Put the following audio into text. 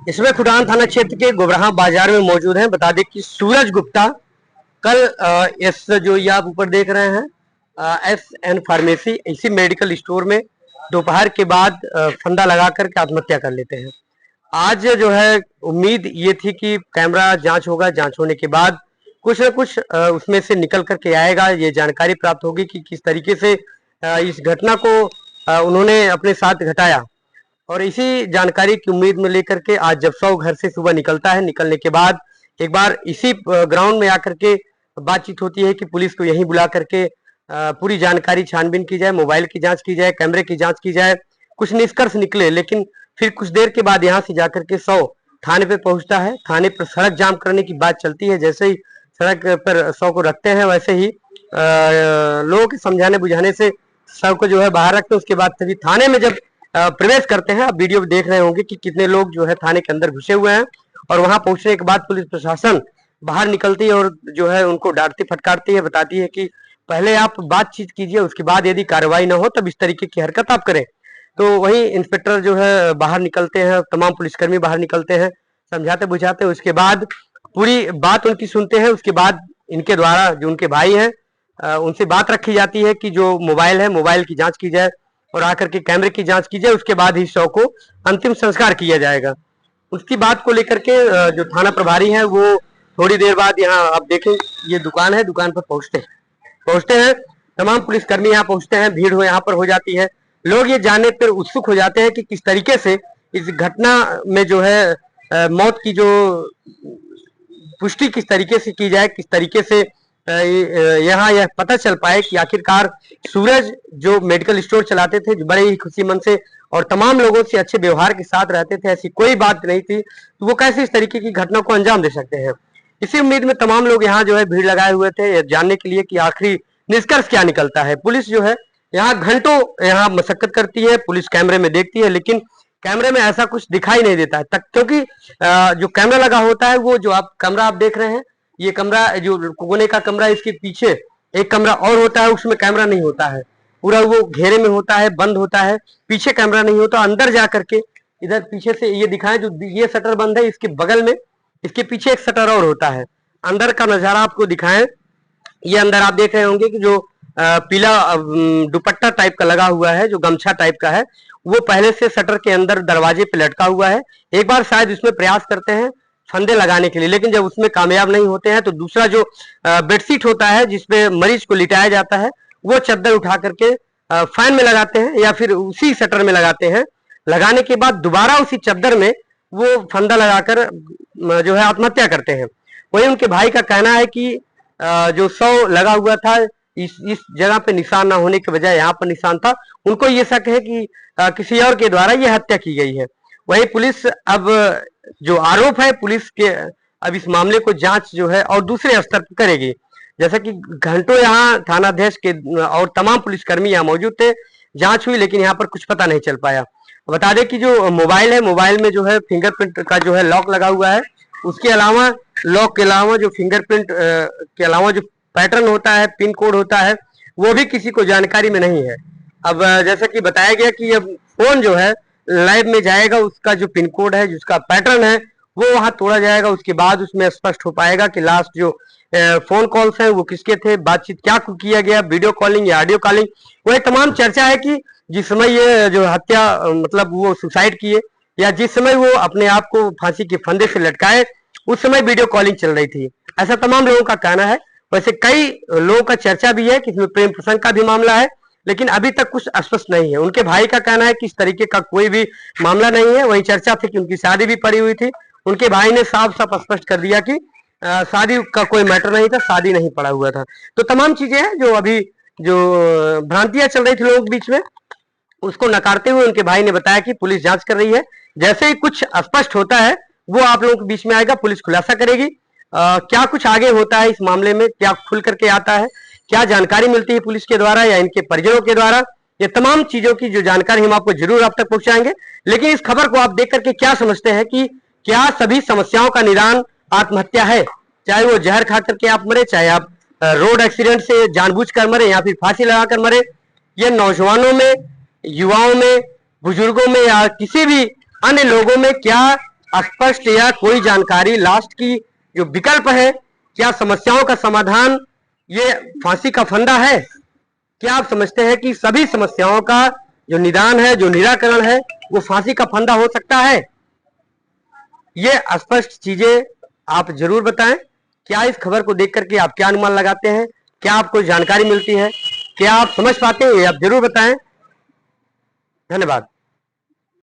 इसमें खुटान थाना क्षेत्र के गोबराहा बाजार में मौजूद हैं। बता दें कि सूरज गुप्ता कल इस जो ये आप ऊपर देख रहे हैं एस एन फार्मेसी इसी मेडिकल स्टोर में दोपहर के बाद फंदा लगा करके आत्महत्या कर लेते हैं। आज जो है उम्मीद ये थी कि कैमरा जांच होगा, जांच होने के बाद कुछ न कुछ उसमें से निकल करके आएगा, ये जानकारी प्राप्त होगी कि किस तरीके से इस घटना को उन्होंने अपने साथ घटाया। और इसी जानकारी की उम्मीद में लेकर के आज जब सौ घर से सुबह निकलता है, निकलने के बाद एक बार इसी ग्राउंड में आकर के बातचीत होती है कि पुलिस को यहीं बुला करके पूरी जानकारी छानबीन की जाए, मोबाइल की जांच की जाए, कैमरे की जांच की जाए, कुछ निष्कर्ष निकले। लेकिन फिर कुछ देर के बाद यहाँ से जाकर के 100 थाने पे पहुंचता है। थाने पर सड़क जाम करने की बात चलती है। जैसे ही सड़क पर 100 को रखते हैं, वैसे ही लोगों के समझाने बुझाने से 100 को जो है बाहर रखते हैं। उसके बाद तभी थाने में जब प्रवेश करते हैं, आप वीडियो देख रहे होंगे कि कितने लोग जो है थाने के अंदर घुसे हुए हैं। और वहां पहुंचने के बाद पुलिस प्रशासन बाहर निकलती है और जो है उनको डांटती फटकारती है, बताती है कि पहले आप बातचीत कीजिए, उसके बाद यदि कार्रवाई ना हो तब इस तरीके की हरकत आप करें। तो वही इंस्पेक्टर जो है बाहर निकलते हैं, तमाम पुलिसकर्मी बाहर निकलते हैं, समझाते बुझाते। उसके बाद पूरी बात उनकी सुनते हैं। उसके बाद इनके द्वारा जो उनके भाई हैं उनसे बात रखी जाती है कि जो मोबाइल है, मोबाइल की जांच की जाए और आकर के कैमरे की जांच की जाए। उसके बाद ही शव को अंतिम संस्कार किया जाएगा। उसकी बात को लेकर के जो थाना प्रभारी हैं वो थोड़ी देर बाद यहाँ आप देखें, ये दुकान है, दुकान पर पहुंचते हैं तमाम पुलिसकर्मी यहाँ पहुंचते हैं, भीड़ हो यहाँ पर हो जाती है। लोग ये जानने पर उत्सुक हो जाते हैं कि किस तरीके से इस घटना में जो है मौत की जो पुष्टि किस तरीके से की जाए, किस तरीके से यहाँ यह पता चल पाए कि आखिरकार सूरज जो मेडिकल स्टोर चलाते थे, जो बड़े ही खुशी मन से और तमाम लोगों से अच्छे व्यवहार के साथ रहते थे, ऐसी कोई बात नहीं थी, तो वो कैसे इस तरीके की घटना को अंजाम दे सकते हैं। इसी उम्मीद में तमाम लोग यहाँ जो है भीड़ लगाए हुए थे जानने के लिए कि आखिरी निष्कर्ष क्या निकलता है। पुलिस जो है यहाँ घंटों यहाँ मशक्कत करती है, पुलिस कैमरे में देखती है, लेकिन कैमरे में ऐसा कुछ दिखाई नहीं देता है तक, क्योंकि जो कैमरा लगा होता है वो जो आप कैमरा आप देख रहे हैं, ये कमरा जो कोने का कमरा, इसके पीछे एक कमरा और होता है, उसमें कैमरा नहीं होता है, पूरा वो घेरे में होता है, बंद होता है, पीछे कैमरा नहीं होता। अंदर जा करके इधर पीछे से ये दिखाएं, जो ये शटर बंद है इसके बगल में, इसके पीछे एक शटर और होता है। अंदर का नजारा आपको दिखाएं, ये अंदर आप देख रहे होंगे कि जो पीला दुपट्टा टाइप का लगा हुआ है, जो गमछा टाइप का है, वो पहले से शटर के अंदर दरवाजे पे लटका हुआ है। एक बार शायद उसमें प्रयास करते हैं फंदे लगाने के लिए, लेकिन जब उसमें कामयाब नहीं होते हैं तो दूसरा जो बेडशीट होता है जिसपे मरीज को लिटाया जाता है, वो चद्दर उठा करके फैन में लगाते हैं या फिर उसी शटर में लगाते हैं। लगाने के बाद दोबारा उसी चद्दर में वो फंदा लगाकर जो है आत्महत्या करते हैं। वही उनके भाई का कहना है कि जो 100 लगा हुआ था, इस जगह पे निशान ना होने की बजाय यहाँ पर निशान था। उनको ये शक है कि किसी और के द्वारा ये हत्या की गई है। वही पुलिस अब जो आरोप है, पुलिस के अब इस मामले को जांच जो है और दूसरे स्तर पर करेगी। जैसा कि घंटों यहाँ थानाध्यक्ष के और तमाम पुलिसकर्मी यहाँ मौजूद थे, जांच हुई, लेकिन यहाँ पर कुछ पता नहीं चल पाया। बता दें कि जो मोबाइल है, मोबाइल में जो है फिंगरप्रिंट का जो है लॉक लगा हुआ है, उसके अलावा लॉक के अलावा जो फिंगरप्रिंट के अलावा जो पैटर्न होता है, पिन कोड होता है, वो भी किसी को जानकारी में नहीं है। अब जैसा कि बताया गया कि अब फोन जो है लैब में जाएगा, उसका जो पिन कोड है, जिसका पैटर्न है, वो वहां तोड़ा जाएगा। उसके बाद उसमें स्पष्ट हो पाएगा कि लास्ट जो फोन कॉल्स हैं वो किसके थे, बातचीत क्या किया गया, वीडियो कॉलिंग या ऑडियो कॉलिंग। वो एक तमाम चर्चा है कि जिस समय ये जो हत्या मतलब वो सुसाइड किए या जिस समय वो अपने आप को फांसी के फंदे से लटकाए, उस समय वीडियो कॉलिंग चल रही थी, ऐसा तमाम लोगों का कहना है। वैसे कई लोगों का चर्चा भी है कि इसमें प्रेम प्रसंग का भी मामला है, लेकिन अभी तक कुछ स्पष्ट नहीं है। उनके भाई का कहना है कि इस तरीके का कोई भी मामला नहीं है। वही चर्चा थी कि उनकी शादी भी पड़ी हुई थी। उनके भाई ने साफ साफ स्पष्ट कर दिया कि शादी का कोई मैटर नहीं था, शादी नहीं पड़ा हुआ था। तो तमाम चीजें हैं जो अभी जो भ्रांतियां चल रही थी लोगों के बीच में, उसको नकारते हुए उनके भाई ने बताया कि पुलिस जांच कर रही है, जैसे ही कुछ स्पष्ट होता है वो आप लोगों के बीच में आएगा, पुलिस खुलासा करेगी। क्या कुछ आगे होता है इस मामले में, क्या खुल करके आता है, क्या जानकारी मिलती है पुलिस के द्वारा या इनके परिजनों के द्वारा, ये तमाम चीजों की जो जानकारी हम आपको जरूर आप तक पहुंचाएंगे। लेकिन इस खबर को आप देख करके क्या समझते हैं कि क्या सभी समस्याओं का निदान आत्महत्या है? चाहे वो जहर खा करके आप मरे, चाहे आप रोड एक्सीडेंट से जानबूझकर मरे या फिर फांसी लगाकर मरे, ये नौजवानों में, युवाओं में, बुजुर्गों में या किसी भी अन्य लोगों में क्या स्पष्ट या कोई जानकारी लास्ट की जो विकल्प है, क्या समस्याओं का समाधान ये फांसी का फंदा है? क्या आप समझते हैं कि सभी समस्याओं का जो निदान है, जो निराकरण है, वो फांसी का फंदा हो सकता है? ये स्पष्ट चीजें आप जरूर बताएं। क्या इस खबर को देख करके आप क्या अनुमान लगाते हैं? क्या आपको जानकारी मिलती है? क्या आप समझ पाते हैं? आप जरूर बताएं। धन्यवाद।